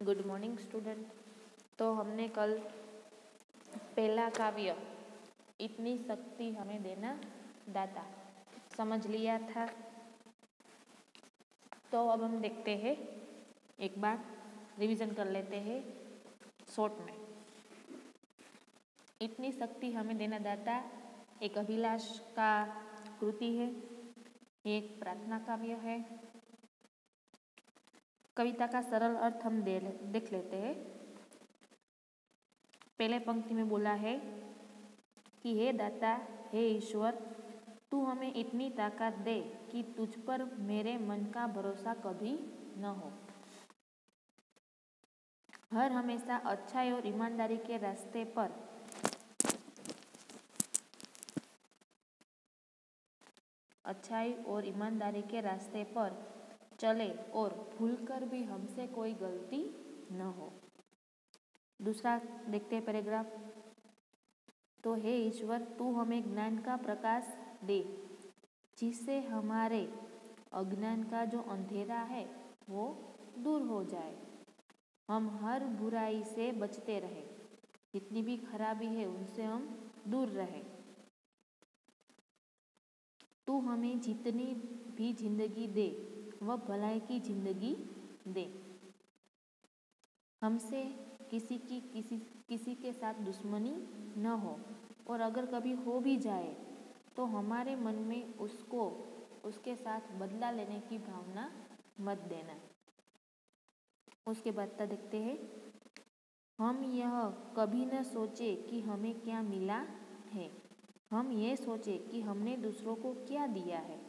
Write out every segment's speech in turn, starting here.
Good morning student. तो हमने कल पहला काव्य इतनी शक्ति हमें देना दाता समझ लिया था। तो अब हम देखते हैं, एक बार रिवीजन कर लेते हैं शॉर्ट में। इतनी शक्ति हमें देना दाता एक अभिलाष का कृति है, एक प्रार्थना काव्य है। कविता का सरल अर्थ हम देख लेते हैं। पहले पंक्ति में बोला है कि हे दाता, हे ईश्वर, तू हमें इतनी ताकत दे कि तुझ पर मेरे मन का भरोसा कभी न हो। हर हमेशा अच्छाई और ईमानदारी के रास्ते पर चले और भूलकर भी हमसे कोई गलती न हो। दूसरा देखते हैं पैराग्राफ। तो हे ईश्वर, तू हमें ज्ञान का प्रकाश दे जिससे हमारे अज्ञान का जो अंधेरा है वो दूर हो जाए। हम हर बुराई से बचते रहे, जितनी भी खराबी है उनसे हम दूर रहे। तू हमें जितनी भी जिंदगी दे वह भलाई की जिंदगी दे। हमसे किसी के साथ दुश्मनी न हो, और अगर कभी हो भी जाए तो हमारे मन में उसके साथ बदला लेने की भावना मत देना। उसके बाद देखते हैं, हम यह कभी न सोचे कि हमें क्या मिला है, हम ये सोचे कि हमने दूसरों को क्या दिया है।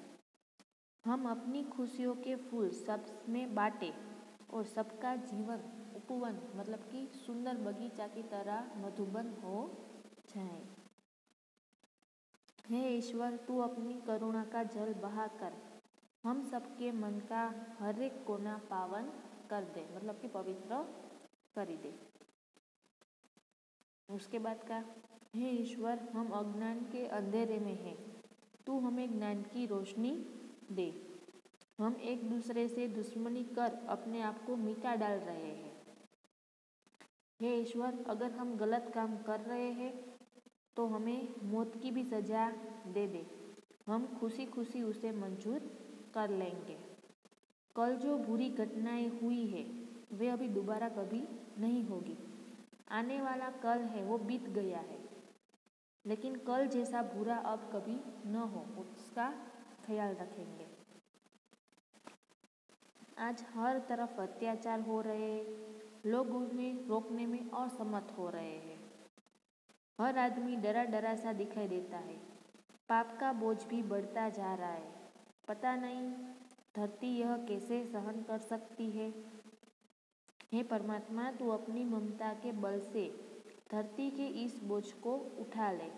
हम अपनी खुशियों के फूल सब में बांटे और सबका जीवन उपवन मतलब कि सुंदर बगीचा की तरह मधुबन हो जाए। हे ईश्वर, तू अपनी करुणा का जल बहाकर हम सबके मन का हर एक कोना पावन कर दे, मतलब कि पवित्र कर दे। उसके बाद हे ईश्वर, हम अज्ञान के अंधेरे में हैं, तू हमें ज्ञान की रोशनी दे। हम एक दूसरे से दुश्मनी कर अपने आप को मिटा डाल रहे हैं। हे ईश्वर, अगर हम गलत काम कर रहे हैं तो हमें मौत की भी सजा दे दे, हम खुशी खुशी उसे मंजूर कर लेंगे। कल जो बुरी घटनाएं हुई है वे अभी दोबारा कभी नहीं होगी। आने वाला कल है वो बीत गया है, लेकिन कल जैसा बुरा अब कभी न हो उसका ख्याल रखेंगे। आज हर तरफ अत्याचार हो रहे हैं, लोग उन्हें रोकने में असमर्थ हो रहे हैं। हर आदमी डरा डरा सा दिखाई देता है। पाप का बोझ भी बढ़ता जा रहा है। पता नहीं धरती यह कैसे सहन कर सकती है। हे परमात्मा, तू अपनी ममता के बल से धरती के इस बोझ को उठा ले,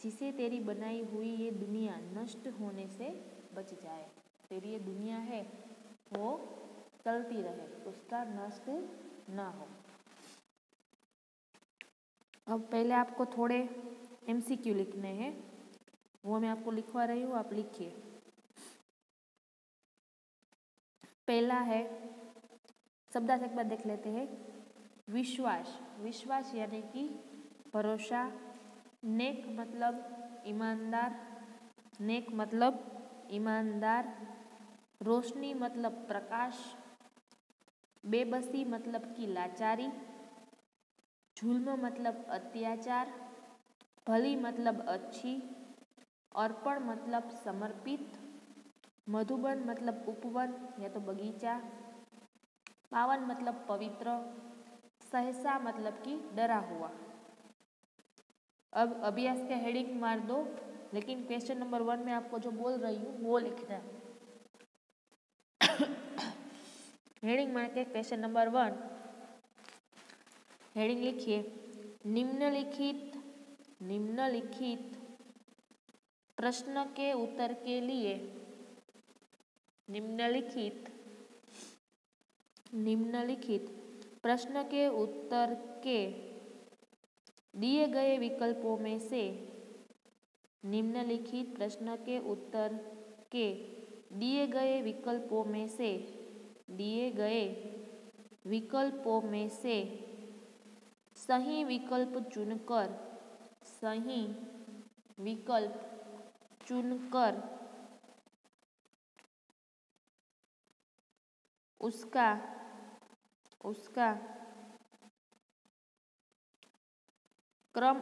जिसे तेरी बनाई हुई ये दुनिया नष्ट होने से बच जाए। तेरी ये दुनिया है वो चलती रहे, उसका नष्ट ना हो। अब पहले आपको थोड़े MCQ लिखने हैं, वो मैं आपको लिखवा रही हूँ, आप लिखिए। पहला है, शब्दार्थ एक बार देख लेते हैं। विश्वास, विश्वास यानी कि भरोसा। नेक मतलब ईमानदार, नेक मतलब ईमानदार। रोशनी मतलब प्रकाश। बेबसी मतलब कि लाचारी। जुल्म मतलब अत्याचार। भली मतलब अच्छी। अर्पण मतलब समर्पित। मधुबन मतलब उपवन या तो बगीचा। पावन मतलब पवित्र। सहसा मतलब कि डरा हुआ। अब अभ्यास का हेडिंग मार दो, लेकिन क्वेश्चन नंबर 1 में आपको जो बोल रही हूँ वो लिखना। हेडिंग मार के क्वेश्चन नंबर 1 हेडिंग लिखिए, निम्नलिखित प्रश्न के उत्तर के लिए निम्नलिखित प्रश्न के उत्तर के दिए गए विकल्पों में से निम्नलिखित प्रश्न के उत्तर के दिए गए विकल्पों में से दिए गए विकल्पों में से सही विकल्प चुनकर सही विकल्प चुनकर उसका क्रम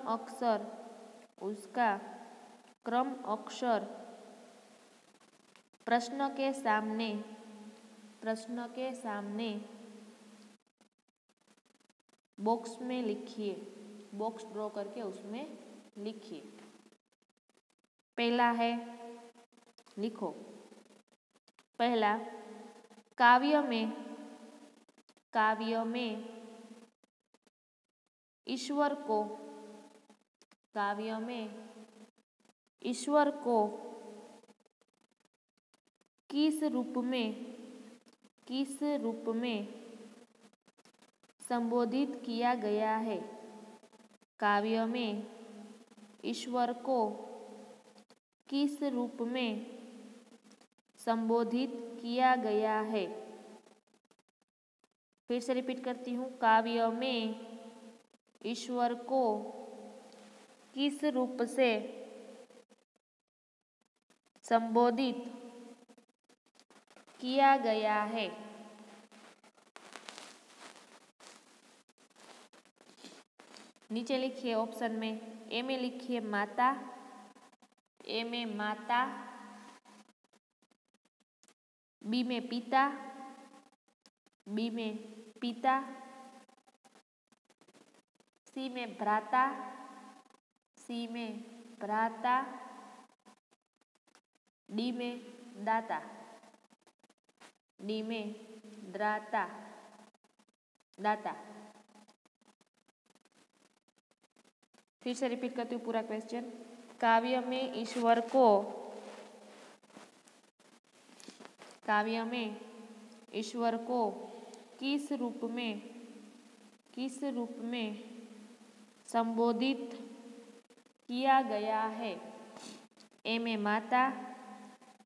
अक्षर प्रश्न के सामने बॉक्स में लिखिए। बॉक्स ड्रॉ करके उसमें लिखिए। पहला है, लिखो। पहला, काव्य में ईश्वर को किस रूप में संबोधित किया गया है? काव्य में ईश्वर को किस रूप में संबोधित किया गया है? फिर से रिपीट करती हूँ। काव्य में ईश्वर को किस रूप से संबोधित किया गया है? नीचे लिखिए ऑप्शन में। ए में लिखिए माता, ए में माता, बी में पिता, बी में पिता, सी में भ्राता, सी में भ्राता, डी में दाता, डी में दाता। फिर से रिपीट करती हूँ पूरा क्वेश्चन। काव्य में ईश्वर को किस रूप में संबोधित किया गया है? ए में माता,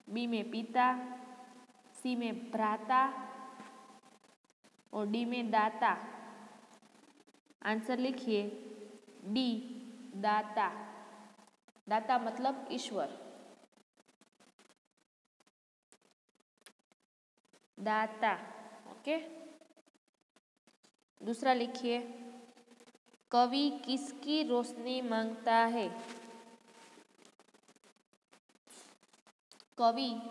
बी में पिता, सी में भ्राता और डी में दाता। आंसर लिखिए डी, दाता। दाता मतलब ईश्वर। दाता। ओके। दूसरा लिखिए, कवि किसकी रोशनी मांगता है? कवि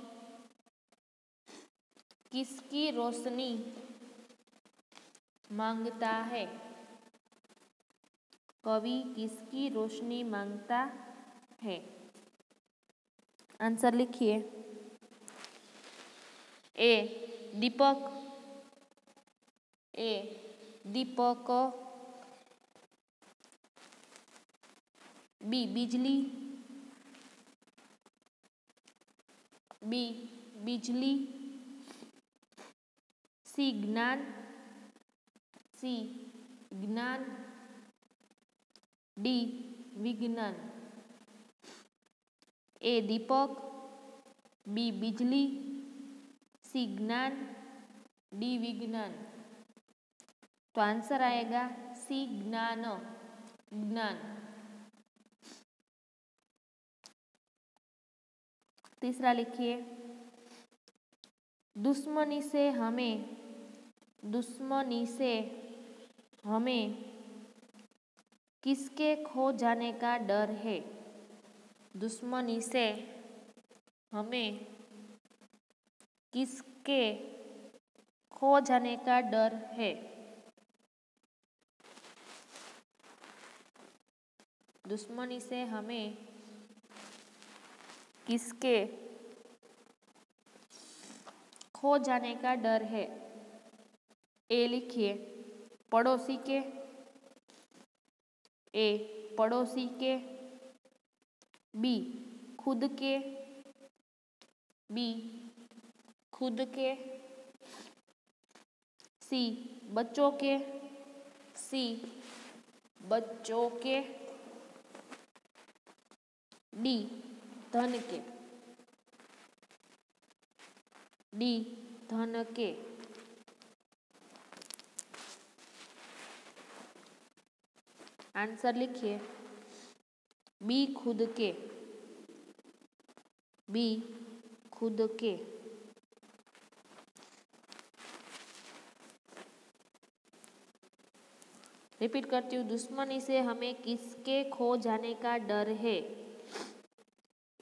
किसकी रोशनी मांगता है? कवि किसकी रोशनी मांगता है? आंसर लिखिए। ए दीपक, बी बिजली, सी ज्ञान, डी विज्ञान। ए दीपक, बी बिजली, सी ज्ञान, डी विज्ञान। तो आंसर आएगा सी ज्ञान। तीसरा लिखिए, दुश्मनी से हमें किसके खो जाने का डर है? दुश्मनी से हमें किसके खो जाने का डर है? दुश्मनी से हमें किसके खो जाने का डर है? ए लिखिए पड़ोसी के, ए पड़ोसी के, बी खुद के, बी खुद के, सी बच्चों के, सी बच्चों के, डी धन के, डी धन के। आंसर लिखिए। बी खुद के, बी खुद के। रिपीट करती हूँ, दुश्मनी से हमें किसके खो जाने का डर है?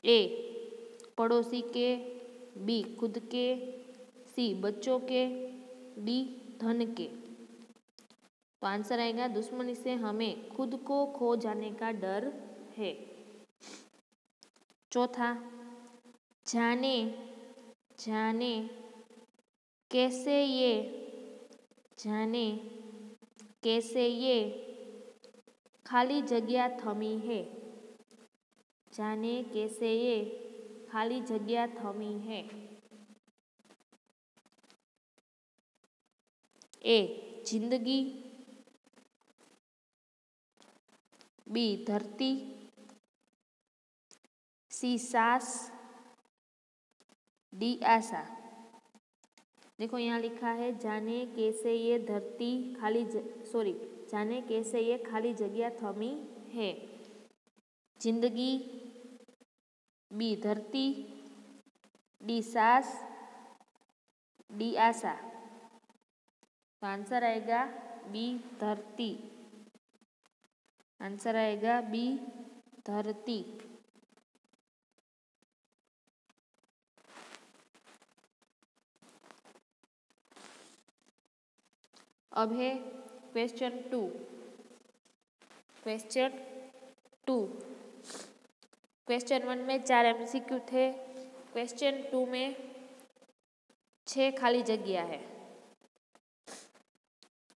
ए पड़ोसी के, बी खुद के, सी बच्चों के, डी धन के। तो आंसर आएगा दुश्मनी से हमें खुद को खो जाने का डर है। चौथा, जाने जाने कैसे ये, जाने कैसे ये खाली जगह थमी है, जाने कैसे ये खाली जगह थमी है। ए जिंदगी, बी धरती, सी सांस, डी आशा। देखो यहाँ लिखा है जाने कैसे ये धरती जाने कैसे ये खाली जगह थमी है। जिंदगी, बी धरती, डी सांस, डी आशा। तो आंसर आएगा बी धरती। आंसर आएगा बी धरती। अब है क्वेश्चन 2। क्वेश्चन 2, क्वेश्चन 1 में 4 MCQ थे, क्वेश्चन 2 में 6 खाली जगह है।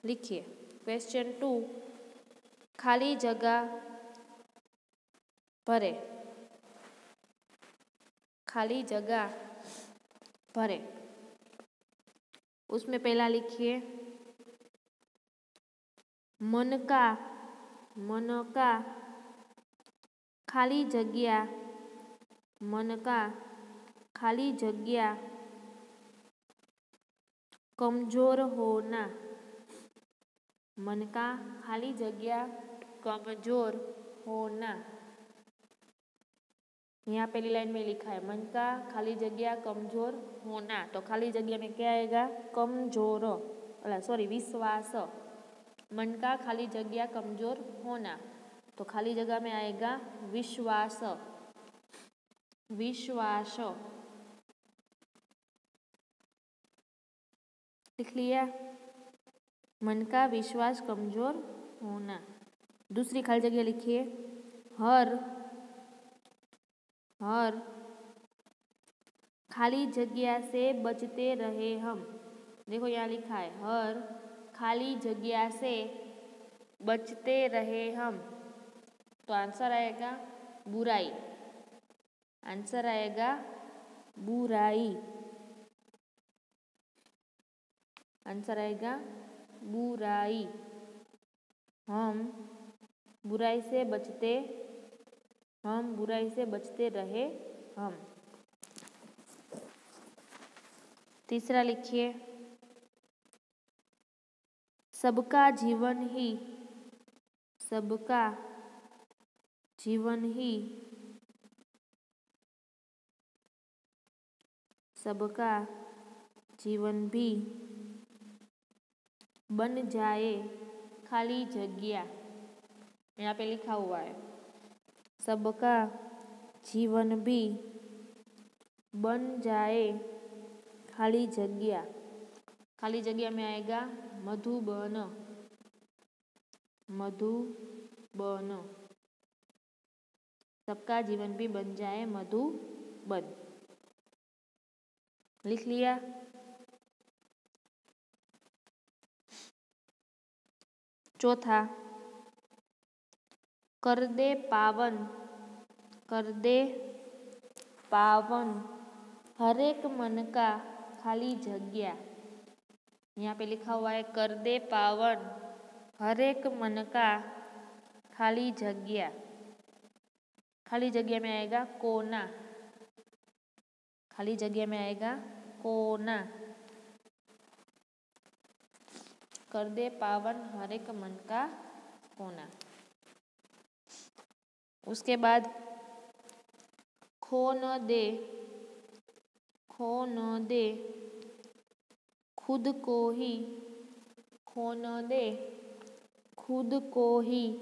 लिखिए क्वेश्चन 2, खाली जगह भरे, खाली जगह भरे। उसमें पहला लिखिए मन का खाली जगह, मन का खाली जगह कमजोर होना, मन का खाली जगह कमजोर होना। यहाँ पहली लाइन में लिखा है मन का खाली जगह कमजोर होना, तो खाली जगह में क्या आएगा? कमजोर, विश्वास। मन का खाली जगह कमजोर होना, तो खाली जगह में आएगा विश्वास, विश्वास। लिख लिया, मन का विश्वास कमजोर होना। दूसरी खाली जगह लिखिए हर खाली जगह से बचते रहे हम। देखो यहाँ लिखा है हर खाली जगह से बचते रहे हम, तो आंसर आएगा बुराई। आंसर आएगा बुराई। आंसर आएगा बुराई। हम बुराई से बचते रहे हम। तीसरा लिखिए सबका जीवन ही सबका जीवन भी बन जाए खाली जगह। यहाँ पे लिखा हुआ है सबका जीवन भी बन जाए खाली जगह। खाली जगह में आएगा मधुबन, मधुबन। सबका जीवन भी बन जाए मधुबन। लिख लिया। चौथा कर दे पावन हर एक मन का खाली जगह। यहाँ पे लिखा हुआ है कर दे पावन हर एक मन का खाली जगह। खाली जगह में आएगा कोना। खाली जगह में आएगा कोना। कर दे पावन हर एक मन का कोना। उसके बाद खो न दे, खो न दे, खुद को ही, खो न दे, खुद को ही,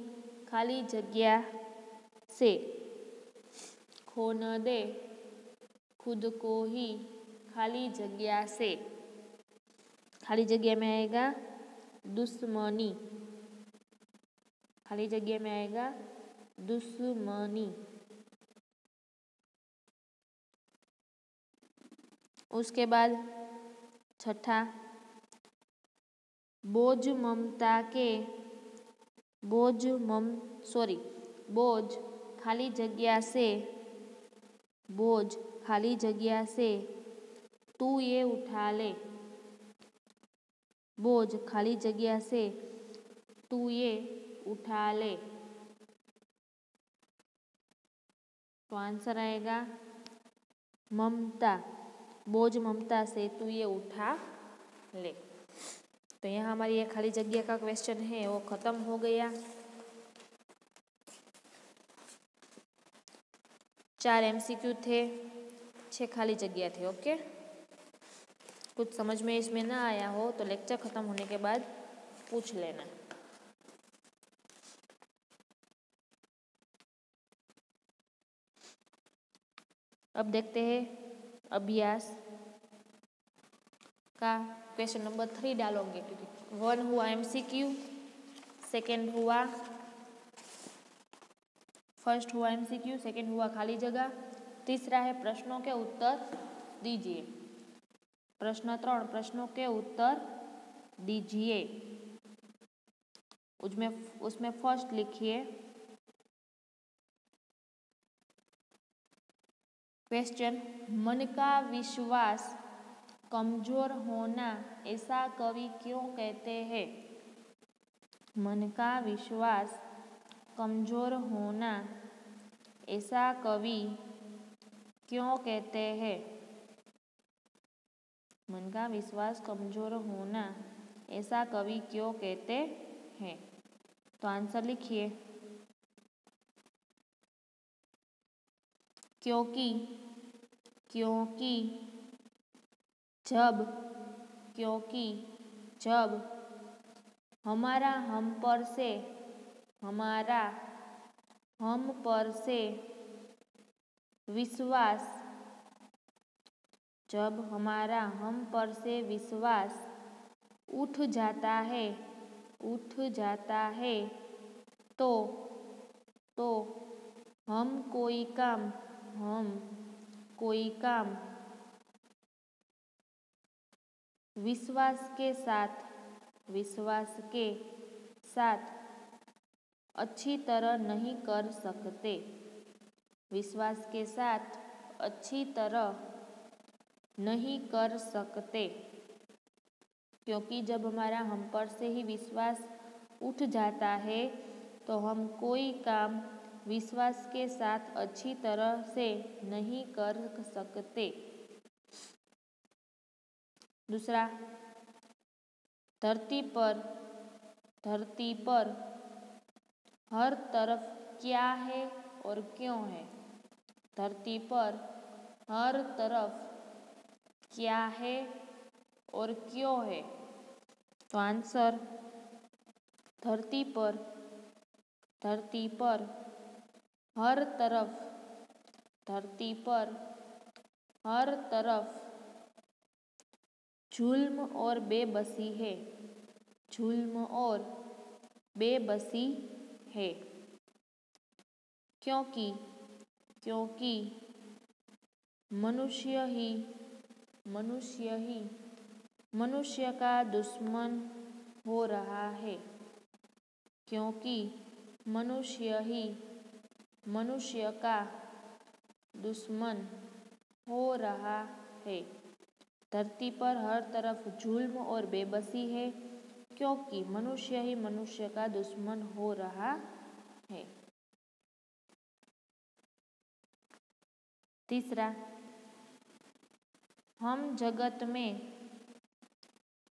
खाली जगह से, खो न दे, खुद को ही, खाली जगह से, खाली जगह में आएगा दुश्मनी, खाली जगह में आएगा दुश्मनी। उसके बाद छठा, बोझ ममता के, बोझ खाली जगह से, बोझ खाली जगह से, तू ये उठा ले, बोझ खाली जगह से, तू ये उठा ले। तो आंसर आएगा ममता, बोझ ममता से तू ये उठा ले। तो यहाँ हमारी ये खाली जगह का क्वेश्चन है वो खत्म हो गया। 4 MCQ थे, 6 खाली जगह थे। ओके, कुछ समझ में इसमें ना आया हो तो लेक्चर खत्म होने के बाद पूछ लेना। अब देखते हैं अभ्यास का क्वेश्चन नंबर 3 डालोगे, क्योंकि 1 हुआ MCQ, सेकेंड हुआ, फर्स्ट हुआ MCQ, सेकेंड हुआ खाली जगह, तीसरा है प्रश्नों के उत्तर दीजिए। प्रश्न 3, प्रश्नों के उत्तर दीजिए। उसमें फर्स्ट लिखिए, क्वेश्चन, मन का विश्वास कमजोर होना ऐसा कवि क्यों कहते हैं? मन का विश्वास कमजोर होना ऐसा कवि क्यों कहते हैं? मन का विश्वास कमजोर होना ऐसा कवि क्यों कहते हैं? तो आंसर लिखिए, क्योंकि, क्योंकि जब हमारा हम पर से विश्वास, जब हमारा हम पर से विश्वास उठ जाता है तो हम कोई काम विश्वास के साथ अच्छी तरह नहीं कर सकते। विश्वास के साथ अच्छी तरह नहीं कर सकते, क्योंकि जब हमारा हम पर से ही विश्वास उठ जाता है तो हम कोई काम विश्वास के साथ अच्छी तरह से नहीं कर सकते। दूसरा, धरती पर हर तरफ क्या है और क्यों है? धरती पर हर तरफ क्या है और क्यों है? तो आंसर, धरती पर हर तरफ जुल्म और बेबसी है, जुल्म और बेबसी है, क्योंकि मनुष्य ही मनुष्य का दुश्मन हो रहा है, क्योंकि मनुष्य ही मनुष्य का दुश्मन हो रहा है। धरती पर हर तरफ जुल्म और बेबसी है, क्योंकि मनुष्य ही मनुष्य का दुश्मन हो रहा है। तीसरा, हम जगत में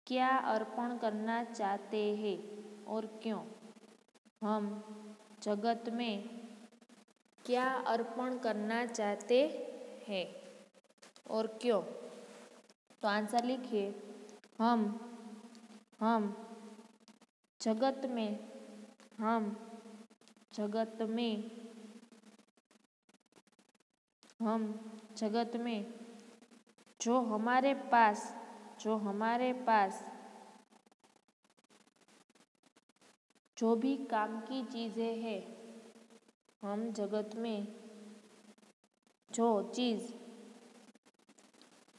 क्या अर्पण करना चाहते हैं और क्यों? हम जगत में क्या अर्पण करना चाहते हैं और क्यों? तो आंसर लिखिए। हम जगत में हम जगत में जो हमारे पास जो भी काम की चीज़ें हैं, हम जगत में जो चीज़,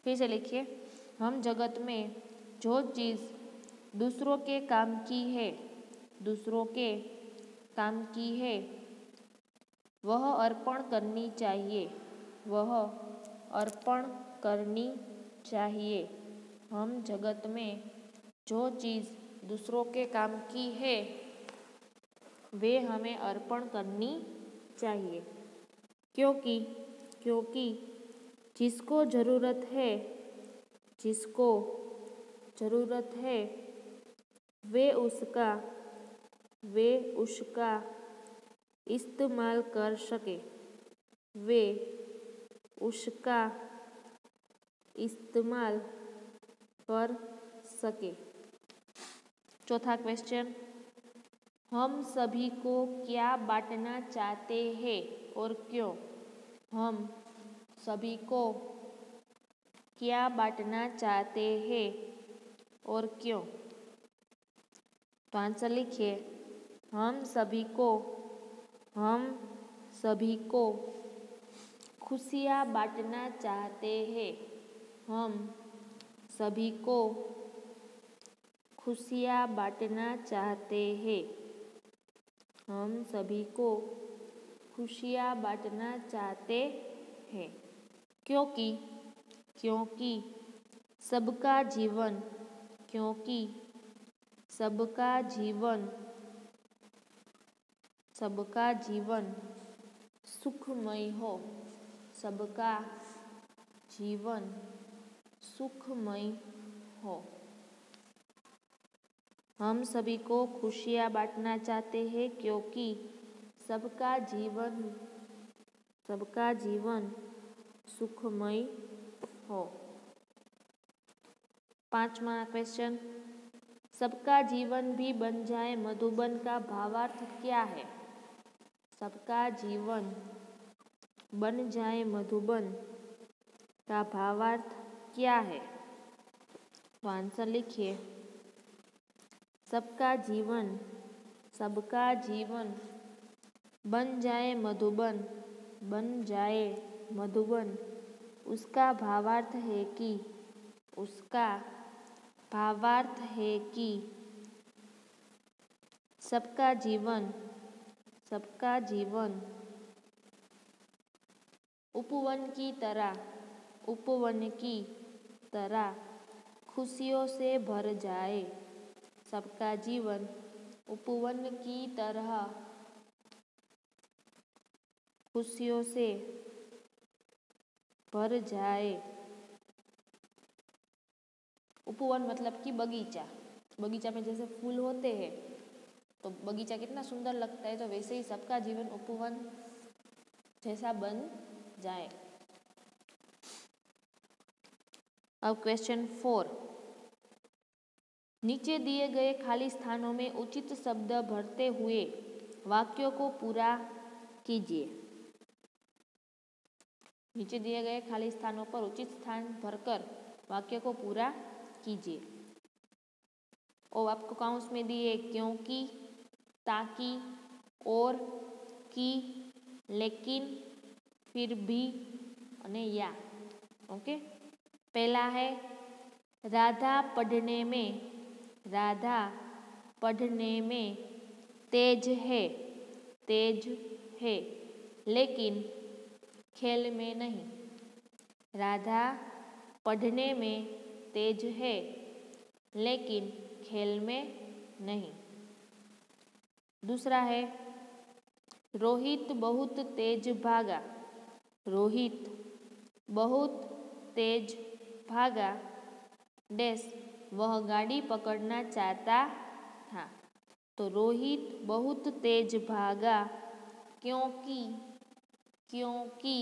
फिर से लिखिए। हम जगत में जो चीज़ दूसरों के काम की है वह अर्पण करनी चाहिए। हम जगत में जो चीज़ दूसरों के काम की है वे हमें अर्पण करनी चाहिए, क्योंकि जिसको ज़रूरत है वे उसका इस्तेमाल कर सके। चौथा क्वेश्चन, हम सभी को क्या बांटना चाहते हैं और क्यों? हम सभी को क्या बांटना चाहते हैं और क्यों? तो आंसर लिखिए। हम सभी को खुशियाँ बांटना चाहते हैं। हम सभी को खुशियाँ बांटना चाहते हैं। हम सभी को खुशियाँ बांटना चाहते हैं, क्योंकि सबका जीवन सुखमय हो। हम सभी को खुशियाँ बांटना चाहते हैं क्योंकि सबका जीवन सुखमय हो। पांचवा क्वेश्चन, सबका जीवन भी बन जाए मधुबन का भावार्थ क्या है? सबका जीवन बन जाए मधुबन का भावार्थ क्या है? तो आंसर लिखिए। सबका जीवन बन जाए मधुबन उसका भावार्थ है कि सबका जीवन उपवन की तरह खुशियों से भर जाए। सबका जीवन उपवन की तरह खुशियों से भर जाए। उपवन मतलब कि बगीचा में जैसे फूल होते हैं तो बगीचा कितना सुंदर लगता है, तो वैसे ही सबका जीवन उपवन जैसा बन जाए। अब क्वेश्चन 4, नीचे दिए गए खाली स्थानों में उचित शब्द भरते हुए वाक्यों को पूरा कीजिए। नीचे दिए गए खाली स्थानों पर उचित स्थान भरकर वाक्य को पूरा कीजिए। और आपको काउंस में दिए क्योंकि, ताकि, और, कि, लेकिन, फिर भी और या। ओके, पहला है राधा पढ़ने में तेज है लेकिन खेल में नहीं। राधा पढ़ने में तेज है लेकिन खेल में नहीं। दूसरा है रोहित बहुत तेज भागा। रोहित बहुत तेज भागा डैश वह गाड़ी पकड़ना चाहता था। तो रोहित बहुत तेज भागा क्योंकि क्योंकि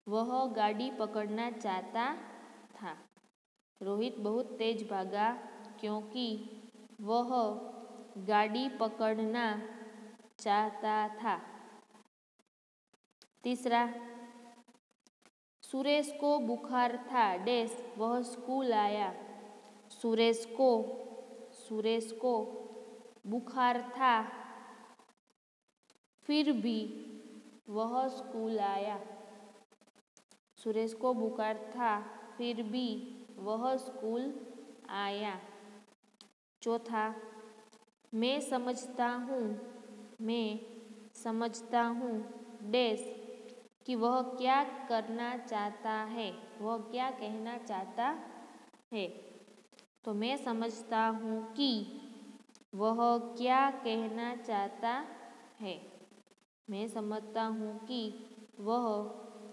वह गाड़ी पकड़ना चाहता था। रोहित बहुत तेज भागा क्योंकि वह गाड़ी पकड़ना चाहता था। तीसरा, सुरेश को बुखार था डैश वह स्कूल आया। सुरेश को बुखार था फिर भी वह स्कूल आया। सुरेश को बुखार था फिर भी वह स्कूल आया। चौथा, मैं समझता हूँ डैश कि वह क्या करना चाहता है, वह क्या कहना चाहता है। तो मैं समझता हूँ कि वह क्या कहना चाहता है। मैं समझता हूँ कि वह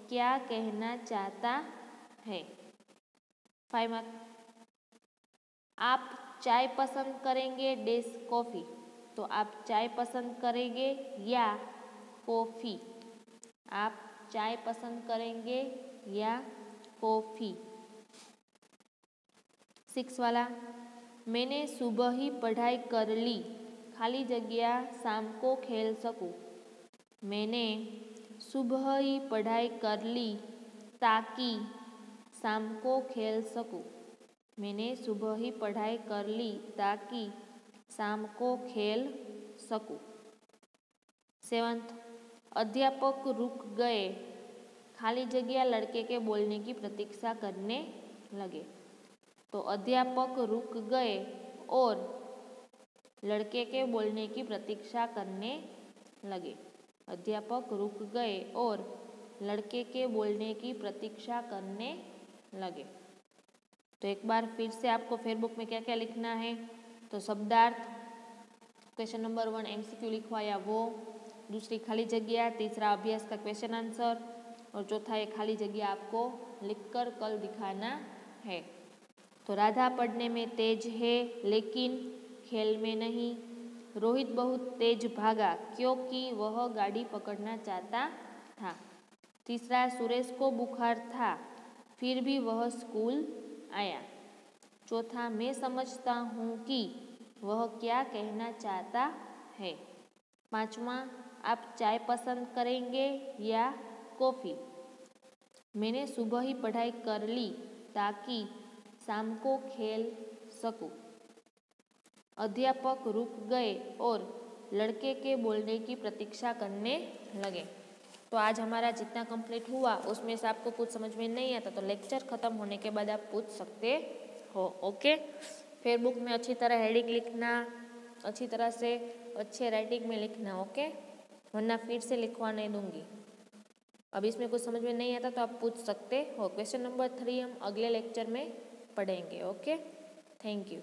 क्या कहना चाहता है। 5 मार्क। आप चाय पसंद करेंगे डैश कॉफ़ी। तो आप चाय पसंद करेंगे या कॉफ़ी। आप चाय पसंद करेंगे या कॉफ़ी। 6 वाला, मैंने सुबह ही पढ़ाई कर ली खाली जगह शाम को खेल सकूं। मैंने सुबह ही पढ़ाई कर ली ताकि शाम को खेल सकूं। मैंने सुबह ही पढ़ाई कर ली ताकि शाम को खेल सकूं। 7th, अध्यापक रुक गए खाली जगह लड़के के बोलने की प्रतीक्षा करने लगे। तो अध्यापक रुक गए और लड़के के बोलने की प्रतीक्षा करने लगे। अध्यापक रुक गए और लड़के के बोलने की प्रतीक्षा करने लगे। तो एक बार फिर से आपको फेयरबुक में क्या क्या लिखना है। तो शब्दार्थ, क्वेश्चन नंबर 1 MCQ लिखवाया वो, दूसरी खाली जगह, तीसरा अभ्यास का क्वेश्चन आंसर और चौथा एक खाली जगह आपको लिखकर कल दिखाना है। तो राधा पढ़ने में तेज है लेकिन खेल में नहीं। रोहित बहुत तेज भागा क्योंकि वह गाड़ी पकड़ना चाहता था। तीसरा, सुरेश को बुखार था फिर भी वह स्कूल आया। चौथा, मैं समझता हूँ कि वह क्या कहना चाहता है। 5वां, आप चाय पसंद करेंगे या कॉफ़ी। मैंने सुबह ही पढ़ाई कर ली ताकि शाम को खेल सकूं। अध्यापक रुक गए और लड़के के बोलने की प्रतीक्षा करने लगे। तो आज हमारा जितना कंप्लीट हुआ उसमें से आपको कुछ समझ में नहीं आता तो लेक्चर ख़त्म होने के बाद आप पूछ सकते हो। ओके, फेयरबुक में अच्छी तरह हेडिंग लिखना, अच्छी तरह से अच्छे राइटिंग में लिखना। ओके, वरना फिर से लिखवा नहीं दूंगी। अब इसमें कुछ समझ में नहीं आता तो आप पूछ सकते हो। क्वेश्चन नंबर 3 हम अगले लेक्चर में पढ़ेंगे। Okay, thank you.